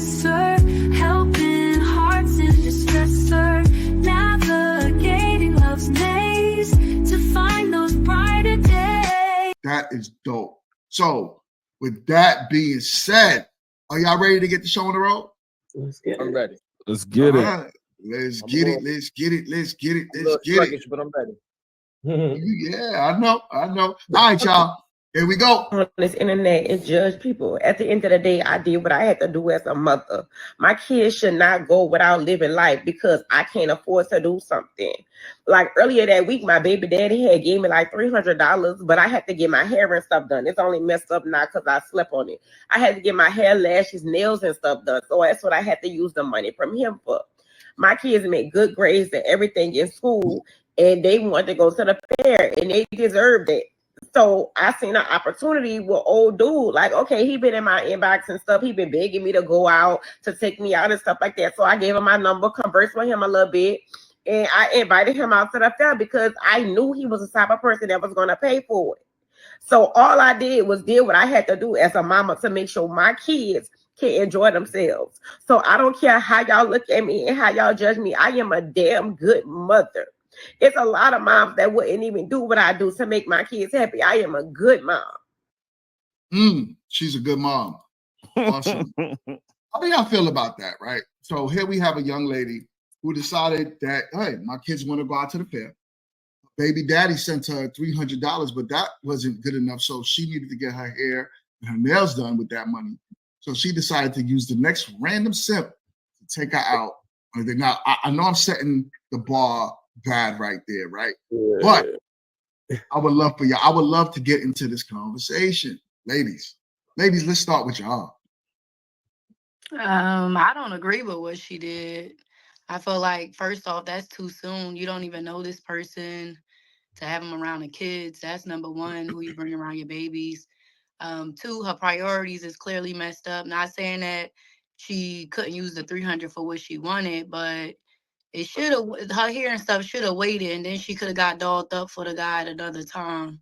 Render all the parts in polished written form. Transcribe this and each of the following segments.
professor, helping hearts in distress, sir, navigating love's maze to find those brighter days. That is dope. So, with that being said, are y'all ready to get the show on the road? Let's get it. I'm ready. Let's get it. Let's get it. Let's get it. Let's get it. Let's get sluggish, but I'm ready. Yeah, I know. All right, y'all. Here we go. On this internet and judge people. At the end of the day, I did what I had to do as a mother. My kids should not go without living life because I can't afford to do something. Like earlier that week, my baby daddy had gave me like $300, but I had to get my hair and stuff done. It's only messed up now because I slept on it. I had to get my hair, lashes, nails, and stuff done. So that's what I had to use the money from him for. My kids made good grades and everything in school, and they wanted to go to the fair, and they deserved it. So I seen an opportunity with old dude. Like, okay, he been in my inbox and stuff. He been begging me to go out, to take me out and stuff like that. So I gave him my number, conversed with him a little bit, and I invited him out to the fair because I knew he was the type of person that was going to pay for it. So all I did was did what I had to do as a mama to make sure my kids can enjoy themselves. So I don't care how y'all look at me and how y'all judge me. I am a damn good mother. It's a lot of moms that wouldn't even do what I do to make my kids happy. I am a good mom. She's a good mom. Awesome. How do y'all feel about that, right? So here we have a young lady who decided that, hey, my kids want to go out to the fair. Baby daddy sent her $300, but that wasn't good enough. So she needed to get her hair and her nails done with that money. So she decided to use the next random simp to take her out. Now, I know I'm setting the bar bad right there, right? Yeah. But I would love for y'all. I would love to get into this conversation. Ladies, let's start with y'all. I don't agree with what she did. I feel like, first off, that's too soon. You don't even know this person to have them around the kids. That's number one, who you bring around your babies. Two, her priorities is clearly messed up. Not saying that she couldn't use the $300 for what she wanted, but it should have, her hair and stuff should have waited, and then she could have got dolled up for the guy at another time.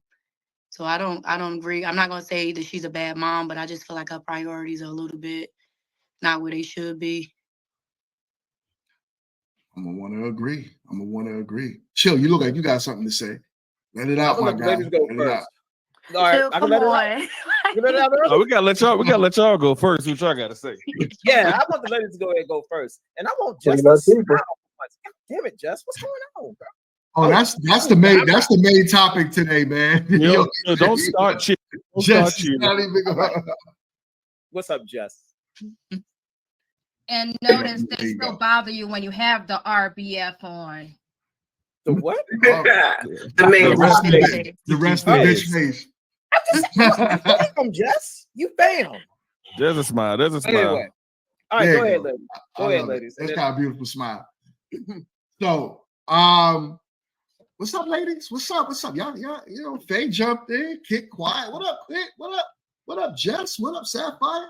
So I don't agree. I'm not gonna say that she's a bad mom, but I just feel like her priorities are a little bit not where they should be. I'm gonna want to agree. Chill, you look like you got something to say. Let it out, my guy. Ladies go first. All right, I can let it out. Oh, we gotta let y'all go first. What y'all gotta say? Yeah, I want the ladies to go ahead and go first, and I want Jess to smile. Damn it, Jess, what's going on, bro? Oh, that's the main topic today, man. Yo, don't start cheering. What's up, Jess? And notice they still bother you when you have the RBF on. The what? The rest of bitch face. I'm Jess. You bam. There's a smile. Anyway. All right, go ahead, ladies. Go ahead, ladies. That's got a beautiful smile. So, what's up, ladies? What's up? Y'all, Faye jumped in, Kit quiet. What up, Kit? What up, Jess? What up, Sapphire?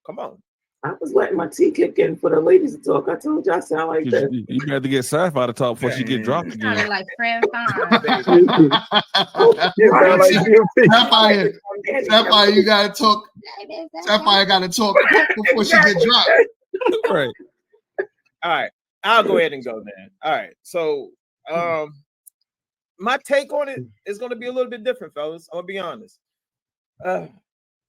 Come on. I was letting my tea kick in for the ladies to talk. I told you I sound like that. You got to get Sapphire to talk before she get dropped again. Sounded like Fran Sapphire, you gotta talk. Sapphire gotta talk before she get dropped. Right. All right. I'll go ahead and go then. All right. So my take on it is going to be a little bit different, fellas. I'm going to be honest.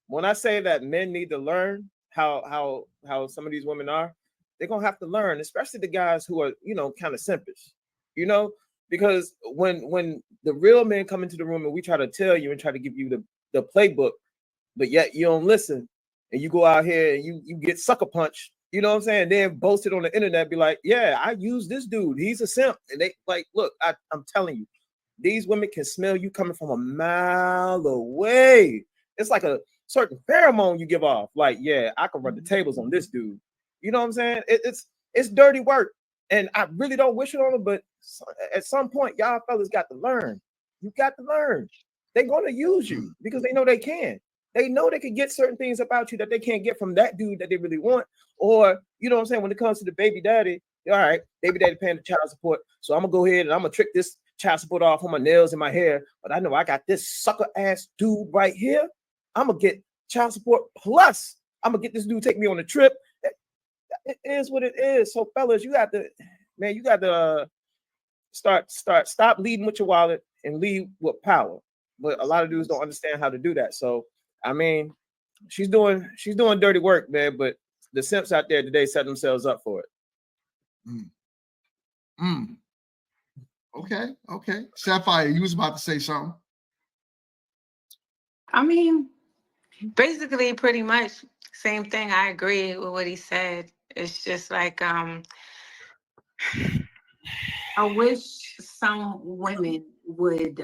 When I say that men need to learn how some of these women are, they're going to have to learn, especially the guys who are, kind of simpish, because when the real men come into the room and we try to tell you and try to give you the playbook, but yet you don't listen and you go out here and you get sucker punched, you know what I'm saying? Then boast it on the internet, be like, yeah, I use this dude. He's a simp. And they like, look, I'm telling you, these women can smell you coming from a mile away. It's like a certain pheromone you give off. Like, yeah, I can run the tables on this dude. You know what I'm saying? It's dirty work. And I really don't wish it on them, but at some point, y'all fellas got to learn. You got to learn. They're going to use you because they know they can. They know they can get certain things about you that they can't get from that dude that they really want. Or, you know what I'm saying? When it comes to the baby daddy, all right, baby daddy paying the child support. So I'm going to go ahead and I'm going to trick this child support off on my nails and my hair. But I know I got this sucker ass dude right here. I'm going to get child support plus I'm going to get this dude take me on a trip. it is what it is. So fellas, you got to stop leading with your wallet and lead with power. But a lot of dudes don't understand how to do that. So I mean, she's doing dirty work, man. But the simps out there today set themselves up for it. Okay. Sapphire, you was about to say something. I mean, basically, pretty much same thing. I agree with what he said. It's just like I wish some women would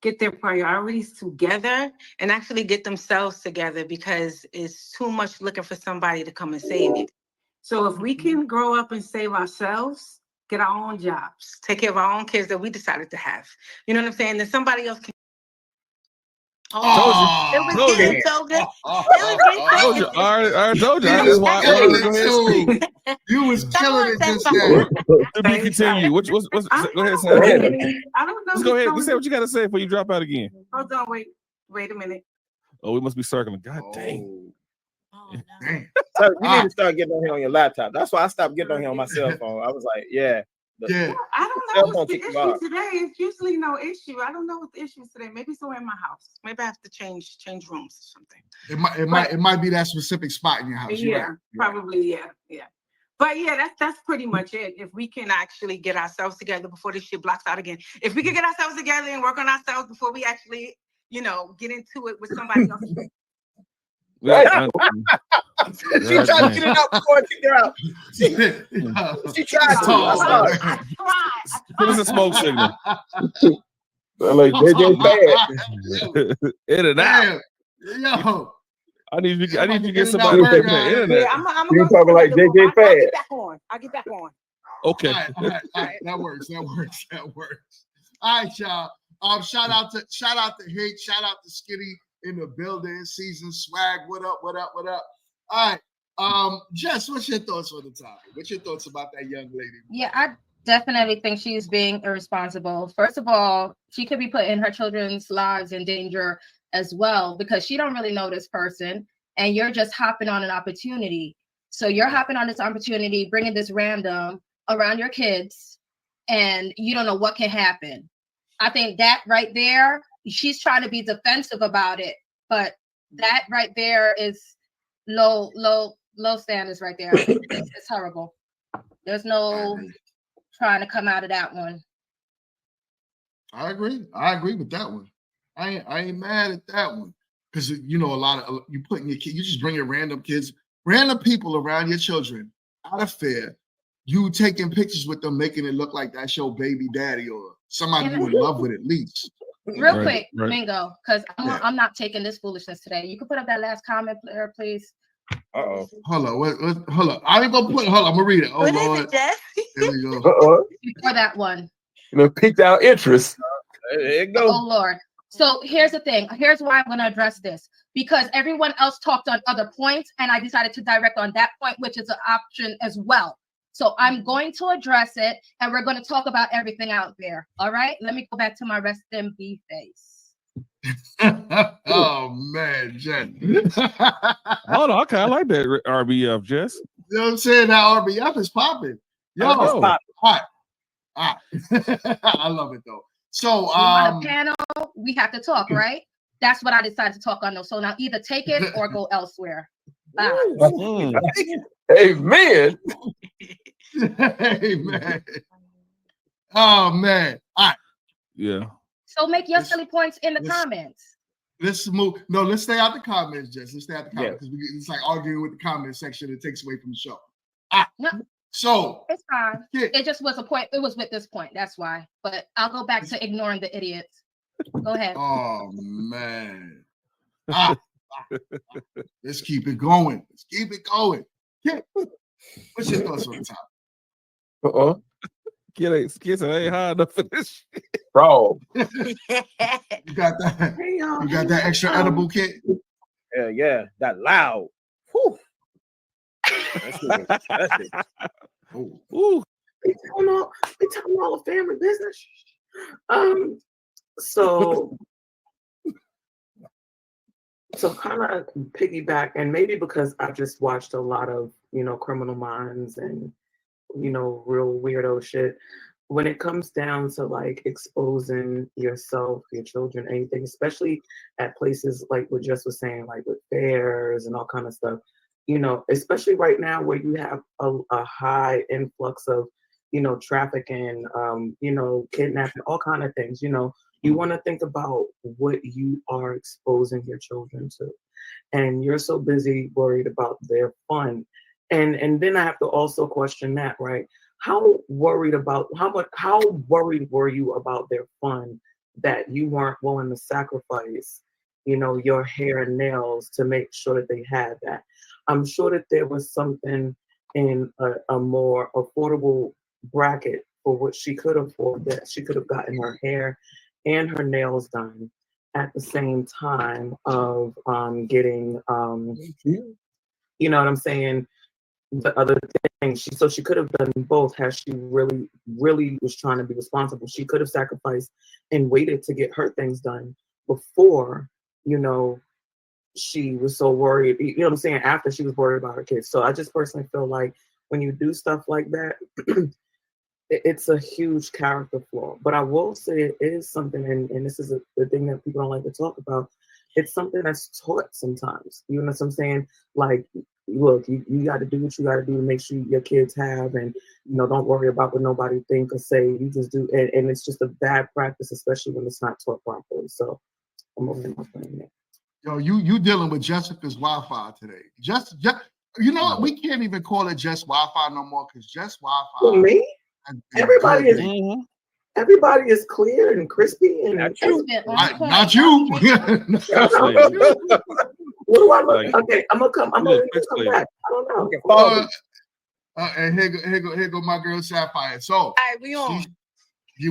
get their priorities together and actually get themselves together, because it's too much looking for somebody to come and save you. So if we can grow up and save ourselves, get our own jobs, take care of our own kids that we decided to have. You know what I'm saying? Then somebody else can. Told you. It was Told you. getting so good. It was getting so Told you. good. I told you. I You just was want killing to go ahead and speak. it, too. You was killing it just Come then. To be continued. What's I go ahead, don't Sam. know. I don't know. Just go ahead. Just say what you got to say before you drop out again. Hold on, wait a minute. Oh, we must be circling. God dang. Oh, no. Dang. So you need to start getting on here on your laptop. That's why I stopped getting on here on my cell phone. I was like, yeah. Yeah. I don't Cell know phone what's the kick you issue off. today. It's usually no issue. I don't know what the issue is today. Maybe somewhere in my house. Maybe I have to change rooms or something. It might be that specific spot in your house. Yeah, Right. probably. Yeah. But yeah, that's pretty much it. If we can actually get ourselves together before this shit blocks out again. If we can get ourselves together and work on ourselves before we actually, get into it with somebody else. Yeah, She tried to get it out before I kicked her out. She tried to. I saw it. I tried. Give us a smoke signal. Like JJ bad. In and out. Damn. Yo. I need you to get Getting somebody that to work the out. internet. Yeah, I'm You gonna talking like JJ Fad. I'll get back on. Okay. All right. That works. All right, y'all. Shout out to Hate, shout out to Skitty in the building, season swag. What up? All right. Jess, what's your thoughts on the topic? What's your thoughts about that young lady? Yeah, I definitely think she's being irresponsible. First of all, she could be putting her children's lives in danger as well, because she don't really know this person, and you're just hopping on an opportunity. So you're hopping on this opportunity, bringing this random around your kids, and you don't know what can happen. I think that right there, she's trying to be defensive about it, but that right there is low standards right there. It's horrible. There's no trying to come out of that one. I agree with that one. I ain't mad at that one, because a lot of you putting your kid, you just bring your random people around your children out of fear. You taking pictures with them, making it look like that's your baby daddy or somebody you in love with at least. Real quick, Mingo, because I'm not taking this foolishness today. You can put up that last comment, please. Uh-oh. Hold on. I ain't gonna put. Hold on, I'm gonna read it. Oh What Lord. is it, Jess? Here we go. Before that one. Piqued our interest. There you go. Oh Lord. So here's the thing. Here's why I'm going to address this. Because everyone else talked on other points, and I decided to direct on that point, which is an option as well. So I'm going to address it, and we're going to talk about everything out there. All right? Let me go back to my rest in B face. Oh man, Jen. Hold on, I kind of like that RBF, Jess. You know what I'm saying? That RBF is popping. Yo, All right. I love it though. So On a panel, we have to talk, right? That's what I decided to talk on. So now either take it or go elsewhere. Bye. Amen. Amen. Oh man. All right. Yeah. So make your silly points in the comments. Let's move. No, let's stay out the comments, Jess. Let's stay out the comments because it's like arguing with the comment section. It takes away from the show. No, so it's fine. Yeah. It just was a point. It was with this point. That's why. But I'll go back to ignoring the idiots. Go ahead. Oh man. Let's keep it going. Yeah. What's your thoughts on the topic? Kids ain't high enough for this shit. Bro. You got that? You got that extra edible kit? Yeah, that loud. Whew. That's it. Ooh. We talking all the family business. So So kind of piggyback, and maybe because I just watched a lot of, Criminal Minds and, real weirdo shit. When it comes down to like exposing yourself, your children, anything, especially at places like what Jess was saying, like with fairs and all kind of stuff, especially right now where you have a high influx of, trafficking, kidnapping, all kind of things, you want to think about what you are exposing your children to. And you're so busy worried about their fun. And then I have to also question that, right? How worried were you about their fun that you weren't willing to sacrifice, your hair and nails to make sure that they had that? I'm sure that there was something in a more affordable bracket for what she could afford, that she could have gotten her hair and her nails done at the same time of getting you know what I'm saying, the other thing. She could have done both had she really, really was trying to be responsible. She could have sacrificed and waited to get her things done before, she was so worried, what I'm saying, after she was worried about her kids. So I just personally feel like when you do stuff like that, it's a huge character flaw. But I will say it is something, and this is the thing that people don't like to talk about. It's something that's taught sometimes. You know what I'm saying? Like, look, you got to do what you got to do to make sure your kids have, and don't worry about what nobody think or say. You just do, and it's just a bad practice, especially when it's not taught properly. So I'm moving my plan there. Yo, you dealing with Jessica's Wi-Fi today. Just you know what? We can't even call it Jess Wi-Fi no more, because Jess Wi-Fi. For me, everybody is clear and crispy and not you. Not you. What do I look? Okay, I'm gonna come back. I don't know. And here go my girl Sapphire. So, all right, we on.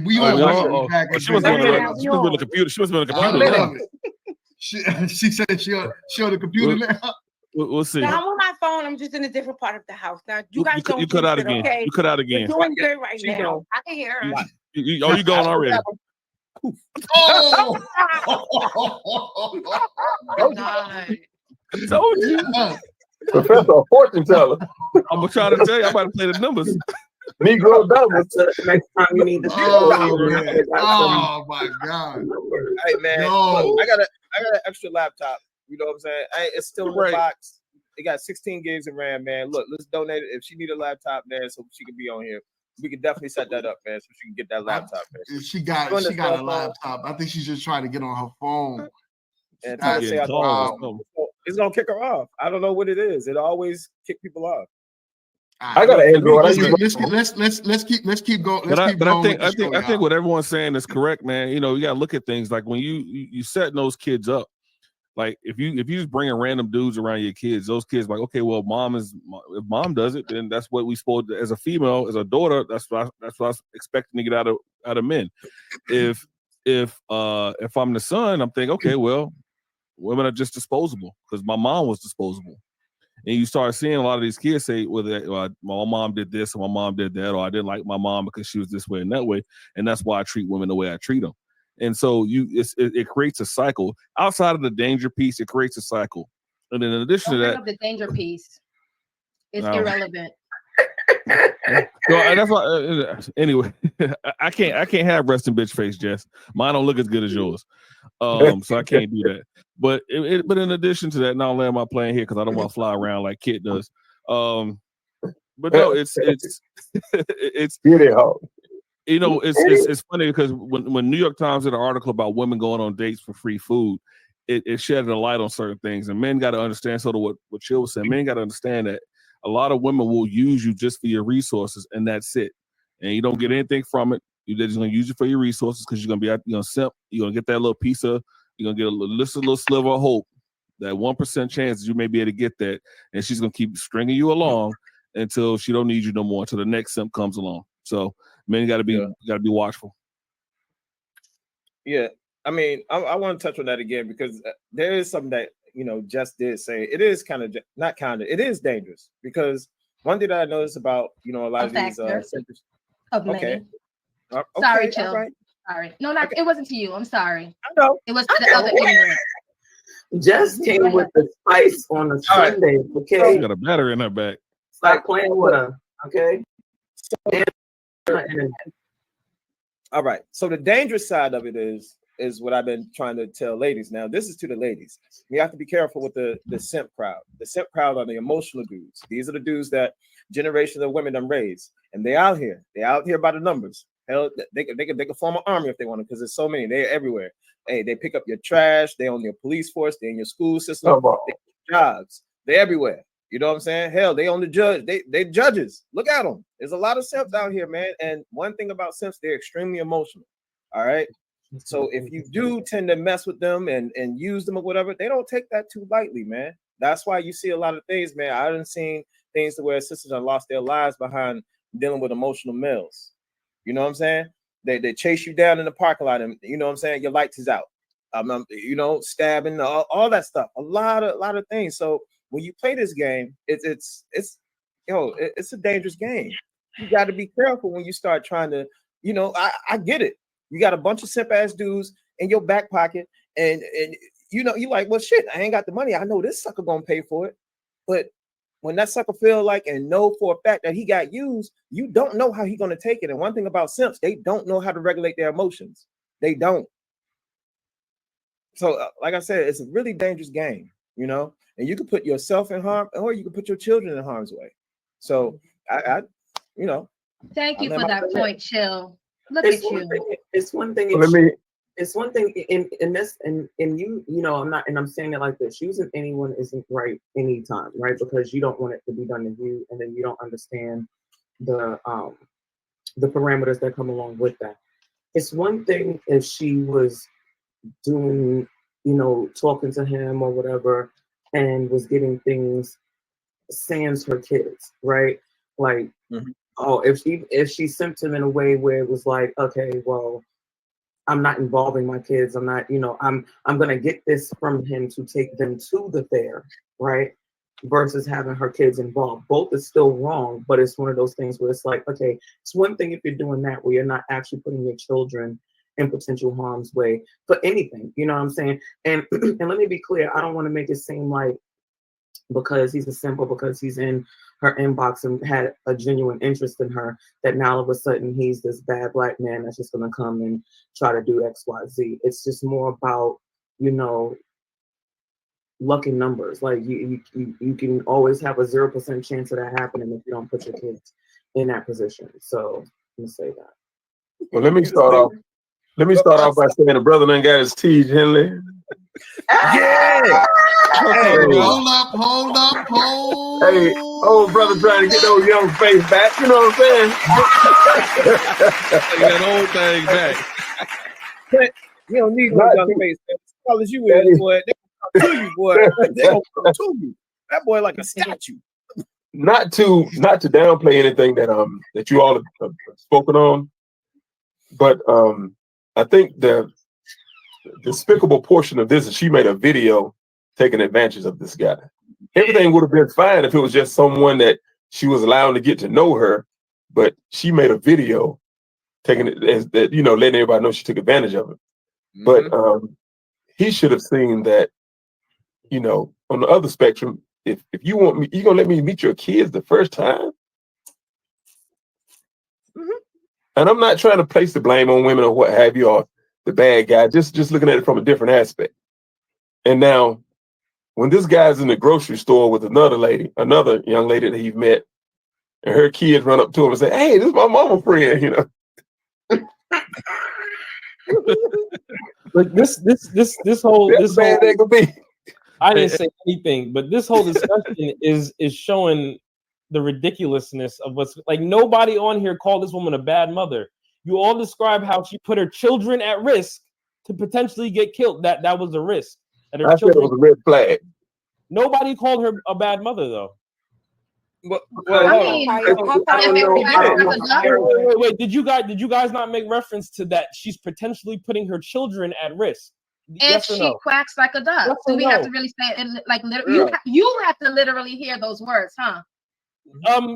We on. She was on the computer. She was on the computer. She said she on the computer now. We'll see. Now I'm on my phone. I'm just in a different part of the house. Now you guys don't. You cut out again. Okay? You cut out again. You're doing good right now. I can hear her. You going already? Oh! Oh God! I told you. Professor, fortune teller. I'm trying to tell you. I'm about to play the numbers. Negro numbers. Next time you need to. Oh my God! Hey man, look, I got an extra laptop. You know what I'm saying? It's still in the box. It got 16 gigs of RAM, man. Look, let's donate it if she need a laptop, man, so she can be on here. We can definitely set that up, man, so she can get that laptop, man. She got a laptop. I think she's just trying to get on her phone. And it's gonna kick her off. I don't know what it is. It always kick people off. I got an Android. Let's keep going. But I think what everyone's saying is correct, man. You gotta look at things like when you setting those kids up. Like if you just bringing random dudes around your kids, those kids like, okay, well, if mom does it, then that's what we supposed to, as a female, as a daughter, that's what I was expecting to get out of men. If I'm the son, I'm thinking, okay, well, women are just disposable because my mom was disposable. And you start seeing a lot of these kids say, well, my mom did this or my mom did that, or I didn't like my mom because she was this way and that way, and that's why I treat women the way I treat them. And so it creates a cycle. Outside of the danger piece, it creates a cycle. And then in addition to that, the danger piece is irrelevant. So that's why. Anyway, I can't have resting bitch face, Jess. Mine don't look as good as yours, so I can't do that. But in addition to that, now I'll land my plane here because I don't want to fly around like Kit does. But no, it's it's funny because when New York Times did an article about women going on dates for free food, it shedded a light on certain things, and men got to understand. So to what Chill was saying, men got to understand that a lot of women will use you just for your resources, and that's it. And you don't get anything from it. You're just gonna use it for your resources because you're gonna simp. You're gonna get that little piece of. You're gonna get a little sliver of hope. That 1% chance you may be able to get that, and she's gonna keep stringing you along until she don't need you no more. Until the next simp comes along. So men got to be watchful. Yeah, I mean, I want to touch on that again because there is something that Jess did say. It is it is dangerous because one thing that I noticed about a lot of these okay. Sorry, Chill. Right. Sorry, no, it wasn't to you. I'm sorry. I know it was to the other ignorant. Jess came with the spice on a Sunday, okay? She got a battery in her back. Stop playing with her, okay? All right. So the dangerous side of it is what I've been trying to tell ladies. Now, this is to the ladies. You have to be careful with the simp crowd. The simp crowd are the emotional dudes. These are the dudes that generations of women done raised, and they out here. They out here by the numbers. Hell, they can form an army if they want to, because there's so many. They're everywhere. Hey, they pick up your trash. They own your police force. They in your school system. They jobs. They're everywhere. You know what I'm saying? Hell, they own the judge. They judges. Look at them. There's a lot of simps out here, man. And one thing about simps, they're extremely emotional. All right. So if you do tend to mess with them and use them or whatever, they don't take that too lightly, man. That's why you see a lot of things, man. I haven't seen things to where sisters have lost their lives behind dealing with emotional males. You know what I'm saying? They chase you down in the parking lot, and you know what I'm saying, your lights is out. You know, stabbing, all that stuff. A lot of things. So when you play this game, it's a dangerous game. You got to be careful when you start trying to, you know, I get it. You got a bunch of simp ass dudes in your back pocket, and you know, you like, well, shit, I ain't got the money. I know this sucker gonna pay for it. But when that sucker feel like and know for a fact that he got used, you don't know how he gonna take it. And one thing about simps, they don't know how to regulate their emotions. They don't. So, like I said, it's a really dangerous game, you know. And you can put yourself in harm, or you can put your children in harm's way. So, I you know. Thank you for that point, Chill. Look It's at one you. thing. It's one thing. It's one thing in this, and you know, I'm not, and I'm saying it like this. Using anyone isn't right anytime, right? Because you don't want it to be done to you, and then you don't understand the parameters that come along with that. It's one thing if she was doing, you know, talking to him or whatever, and was getting things sans her kids, right? Like, oh, if she sent him in a way where it was like, okay, well, I'm not involving my kids. I'm not, you know, I'm gonna get this from him to take them to the fair, right? Versus having her kids involved. Both is still wrong, but it's one of those things where it's like, okay, it's one thing if you're doing that where you're not actually putting your children in potential harm's way for anything, you know what I'm saying? And and let me be clear, I don't want to make it seem like because he's a simp or because he's in her inbox and had a genuine interest in her, that now all of a sudden he's this bad black man that's just gonna come and try to do X, Y, Z. It's just more about, you know, lucky numbers. Like you can always have a 0% chance of that happening if you don't put your kids in that position. So let me say that. Well, let me start off by saying the brother done got his teeth, Henley. Yeah. Hey, hold up. Hey, old brother trying to get those young face back. You know what I'm saying? That old thing back. But you don't need no young face. As tall as you is, boy, they gonna come to you, boy. They gonna come to you. That boy like a statue. Not to downplay anything that you all have spoken on, but I think the despicable portion of this is she made a video taking advantage of this guy. Everything would have been fine if it was just someone that she was allowed to get to know her, but she made a video taking it as that, you know, letting everybody know she took advantage of it. But he should have seen that, you know, on the other spectrum, if you want me, you gonna let me meet your kids the first time? And I'm not trying to place the blame on women or what have you, or the bad guy, just looking at it from a different aspect. And now, when this guy's in the grocery store with another young lady that he met, and her kids run up to him and say, "Hey, this is my mama friend," you know. But this whole that could be. I didn't say anything, but this whole discussion is showing the ridiculousness of what's like. Nobody on here called this woman a bad mother. You all describe how she put her children at risk to potentially get killed. That was a risk. That her I said it was a red flag. Nobody called her a bad mother, though. Well, wait. Did you guys not make reference to that? She's potentially putting her children at risk. If yes she no? quacks like a duck, so we have to really say it like literally. You have to literally hear those words, huh?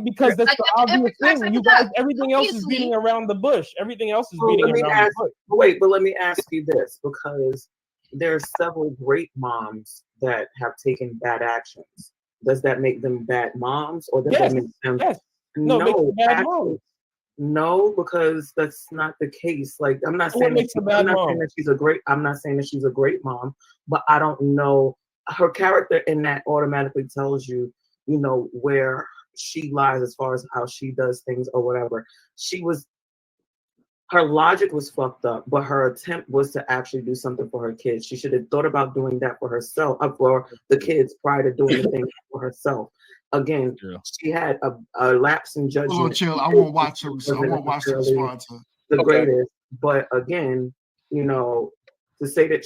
Because that's the obvious thing. You guys, everything else is beating around the bush. Everything else is beating around the bush. Wait, but let me ask you this, because there's several great moms that have taken bad actions. Does that make them bad moms, or does Yes, that make them? yes. No, it makes them bad actually, moms. no, because that's not the case. Like, I'm not So saying what makes a bad mom? I'm not saying that she's a great mom, but I don't know. Her character in that automatically tells you, you know, where she lies as far as how she does things or whatever. Her logic was fucked up, but her attempt was to actually do something for her kids. She should have thought about doing that for herself, for the kids, prior to doing the thing for herself. Again, she had a lapse in judgment. Hold on, chill. I won't watch her. I won't watch her respond to the greatest. But again, you know, to say that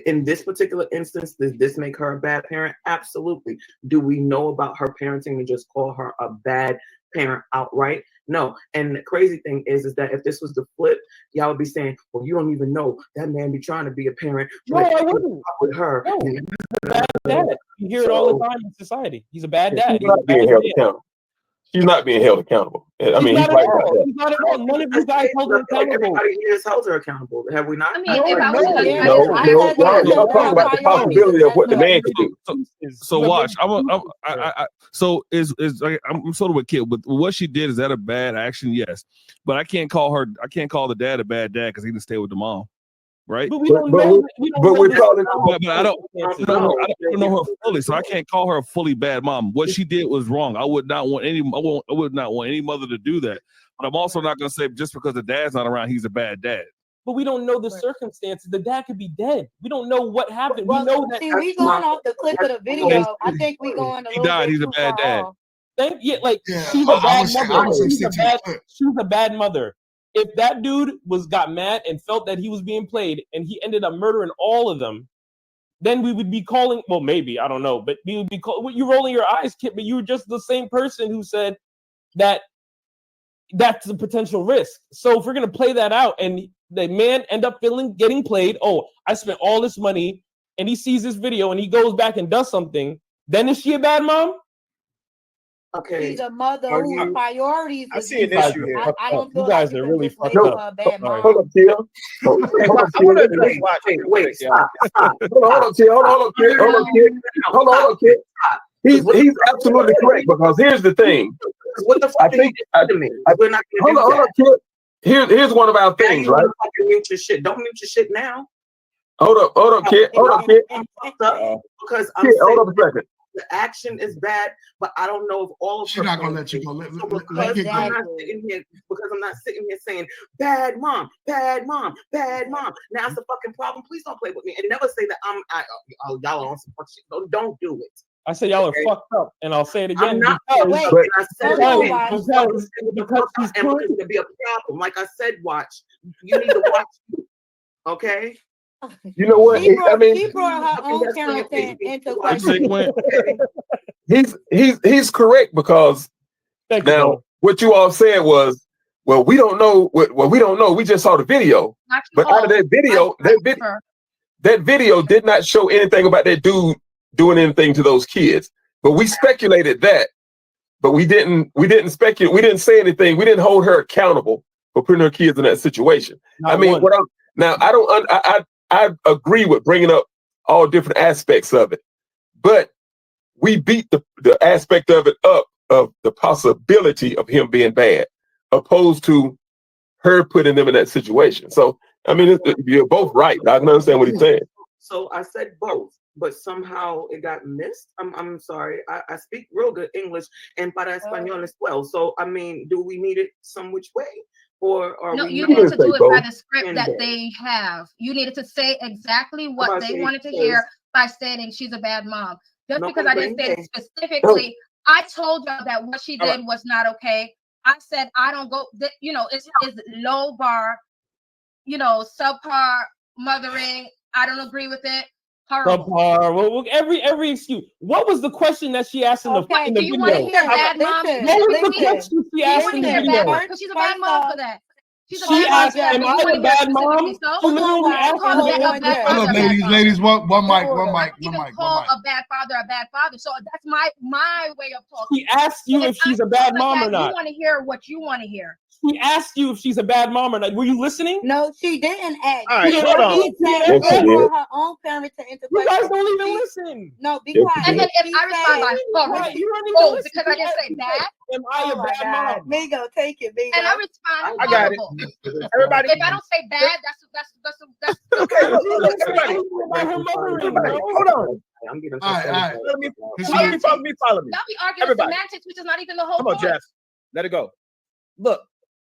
in this particular instance, does this make her a bad parent? Absolutely. Do we know about her parenting to just call her a bad parent outright? No. And the crazy thing is that if this was the flip, y'all would be saying, well, you don't even know that man be trying to be a parent. No, I wouldn't. With her. No, he's a bad dad. You hear it all the time in society. He's a bad dad. She's not being held accountable. She's not being held accountable. I mean, he's right about that. He's not at all. None of you guys held her accountable. Everybody here has held her accountable. Have we not? I mean, if I was y'all talking about the possibility of what the man could do. So watch. I'm sort of with Kid. But what she did, is that a bad action? Yes, but I can't call the dad a bad dad because he didn't stay with the mom, right? But we don't know. But I don't know her fully, so I can't call her a fully bad mom. What she did was wrong. I would not want any mother to do that. But I'm also not going to say just because the dad's not around, he's a bad dad. But we don't know the circumstances. The dad could be dead. We don't know what happened. Well, we know that. See, we going off the clip of the video. I think we going a little died. bit He's a too bad far dad. off. She's a bad mother. She's a bad mother. If that dude got mad and felt that he was being played and he ended up murdering all of them, then we would be calling, well, maybe, I don't know, but we would be you're rolling your eyes, Kit, but you were just the same person who said that that's a potential risk. So if we're going to play that out and the man end up getting played, oh, I spent all this money, and he sees this video and he goes back and does something, then is she a bad mom? Okay. She's a mother whose priorities. I see an issue here. I don't feel you guys like are really fucked label up. her a bad mom. Hold up, Tia. Hold on, Tia. Hold on, Tia. He's absolutely correct, because here's the thing. What the fuck to me? We're not hold on, Tia. Here's one of our things, right? Mute your shit. Don't mute your shit now. Hold up, Kid. Because I'm saying, hold up a second. The action is bad, but I don't know if all of she's not gonna let you go. Because I'm not sitting here saying bad mom, bad mom, bad mom. Now it's a fucking problem. Please don't play with me and never say that y'all are on some fuck shit. Don't do it. I said y'all are fucked up, and I'll say it again. I'm not because it's going to be a problem. Like I said, watch. You need to watch. Okay. You know what? She brought her own parenting into question. He's correct, because now what you all said was, well, we don't know. Well, we don't know. We just saw the video, but out of that video did not show anything about that dude doing anything to those kids. But we speculated that, but we didn't speculate. We didn't say anything. We didn't hold her accountable for putting her kids in that situation. I agree with bringing up all different aspects of it, but we beat the aspect of it up of the possibility of him being bad, opposed to her putting them in that situation. So, I mean, you're both right. I can understand what he's saying. So I said both, but somehow it got missed. I'm sorry. I speak real good English and para español as well. So, I mean, do we need it some which way? Or no, you needed to do it by the script that they have. You needed to say exactly what they wanted to hear by stating she's a bad mom. Just because I didn't say it specifically, I told y'all that what she did was not okay. I said I don't go. It's low bar, subpar mothering. I don't agree with it. Horrible. Well, every excuse. What was the question that she asked in the video? Do you want to hear bad mom? What was the question she asked in the video? Because she's a bad mom for that. She's a She bad asked, mom. "Am You I wanna a hear bad specifically mom?" so? She literally asked Call me a to bad answer the Hold father up, a bad father. ladies, one mic, one I mic, don't even one mic, call one mic. a bad father a bad father. So that's my way of talking. She asked you if she's a bad mom or not. You want to hear what you want to hear. She asked you if she's a bad mom or not. Were you listening? No, she didn't ask. All right, hold on. She said Yes, she she did. brought her own parents into You question. guys don't even listen. No, be Yes, quiet. she And did. then if I respond by, You don't even listen. because I didn't say bad, Am I a bad mom? Migo, take it, Migo. and I respond I got it. horrible. Everybody, If I don't say bad, that's okay. Look, everybody, everybody. hold on. I'm getting All right. Let me This follow is- me. Follow me. Follow me. Y'all be arguing Everybody. semantics, which is not even the whole Come on, point. Jess. Let it go. Look,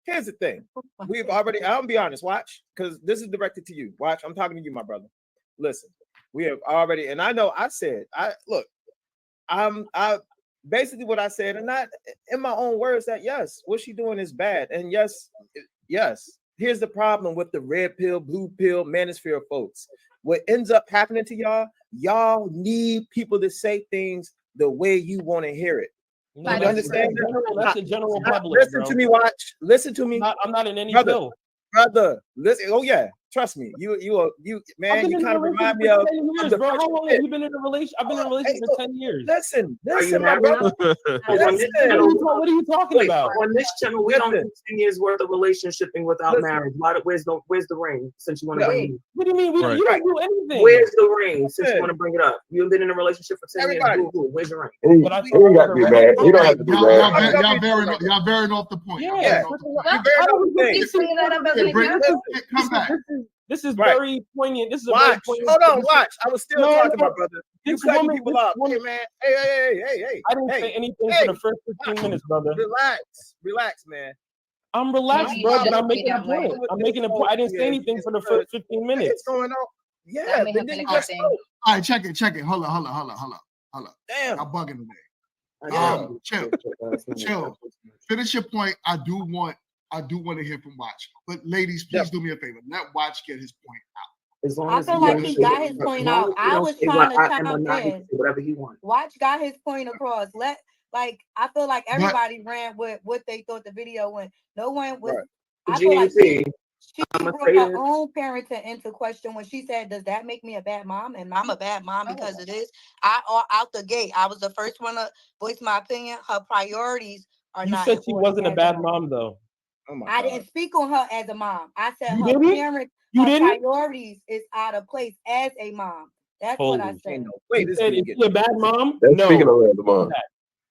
here's the thing. We've already, I'll be honest, watch, because this is directed to you. Watch, I'm talking to you, my brother. Listen, we have already, and I know I said, I basically what I said, and not in my own words, that yes, what she doing is bad. And yes, here's the problem with the red pill, blue pill, manosphere folks. What ends up happening to y'all need people to say things the way you want to hear it. No, You understand? that's the general public. Listen to me, watch. Listen to me. I'm not in any brother, pill. Brother, listen. Oh yeah, trust me. You man. You kind of remind me of 10 years, bro. How long have you been in a relationship? I've been in a relationship for 10 years. Listen, Are you my married? brother. What are you talking about? On this channel, we don't do 10 years worth of relationshiping without Listen. marriage. Where's the ring? Since you want to Yeah. bring it. What do you mean? You don't do anything. Where's the ring? Since you Listen. want to bring it up, you've been in a relationship for 10 Everybody. years. Boo-hoo. Where's the ring? He ain't got to be mad. He don't have to be mad. Y'all veering off the point. Yeah. Come back. This is Right. very poignant. This is a Watch. very poignant. Hold on. Watch. I was still talking, my brother. You This cutting woman- people this off. woman- Hey man. Hey. I didn't say anything for the first 15 minutes, brother. Relax, man. I'm relaxed, Maybe bro, you but should I'm be making a that way. point. I'm making a point. I didn't say anything for the first 15 minutes. It's going on. Yeah, That may but have then been you a good just thing. spoke. All right, check it. Hold up. Damn. Y'all bugging today. Yeah. Chill. Finish your point. I do want to hear from Watch. But ladies, please do me a favor. Let Watch get his point out. As long I as feel like he got his point out. I was trying to chime in. whatever he wants. Watch got his point across. I feel like everybody ran with what they thought the video went. No one was. I feel like she brought her own parenting into question when she said, "Does that make me a bad mom?" And I'm a bad mom because it is. Out the gate, I was the first one to voice my opinion. Her priorities are You not. said she important wasn't a as bad mom, though. Oh my I God. didn't speak on her as a mom. I said You her didn't? parents, You her didn't? priorities is out of place as a mom. That's what I Holy said. Wait, You said, is she a bad mom? That's No. speaking of the mom.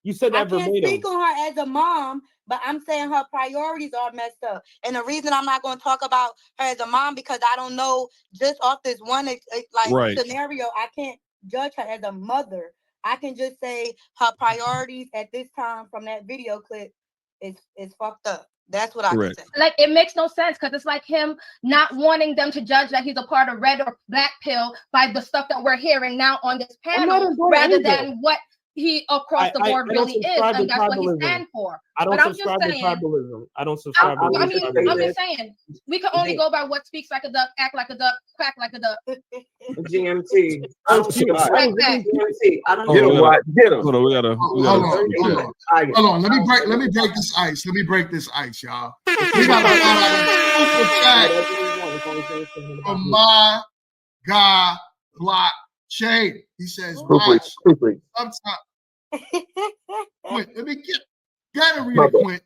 You said I that can't verbatim. speak on her as a mom, but I'm saying her priorities are messed up. And the reason I'm not going to talk about her as a mom because I don't know just off this one scenario, I can't judge her as a mother. I can just say her priorities at this time from that video clip is fucked up. That's what I can say. Like, it makes no sense because it's like him not wanting them to judge that he's a part of red or black pill by the stuff that we're hearing now on this panel, rather than what he across the board really is, and that's what he stands for. I don't But I'm subscribe just to saying, tribalism. I don't subscribe to I'm tribalism. just saying, we can only go by what speaks like a duck, act like a duck, quack like a duck. GMT. I don't Get him. Get him. Hold on, we gotta. Hold on. Let me break this ice. Y'all. We got a lot of super chat from my guy Blockchain. He says, "Watch sometimes." Quint, let me gotta read it, Quint.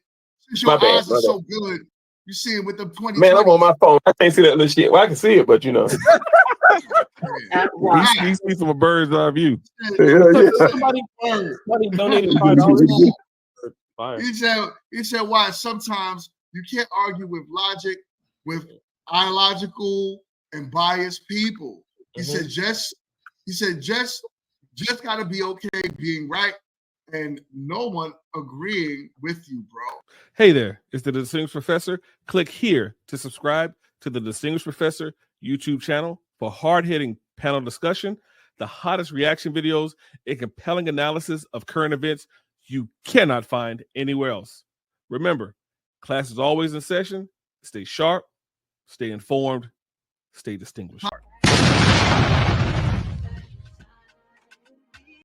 Since your eyes are so good, you see it with the 20. Man, I'm on my phone. I can't see that little shit. Well, I can see it, but you know. You see from a bird's eye view. Somebody donated $5. He said, "Why sometimes you can't argue with logic with ideological and biased people." He said, just gotta be okay being right and no one agreeing with you, bro. Hey there, it's the Distinguished Professor. Click here to subscribe to the Distinguished Professor YouTube channel for hard-hitting panel discussion, the hottest reaction videos, and compelling analysis of current events you cannot find anywhere else. Remember, class is always in session. Stay sharp, stay informed, stay distinguished.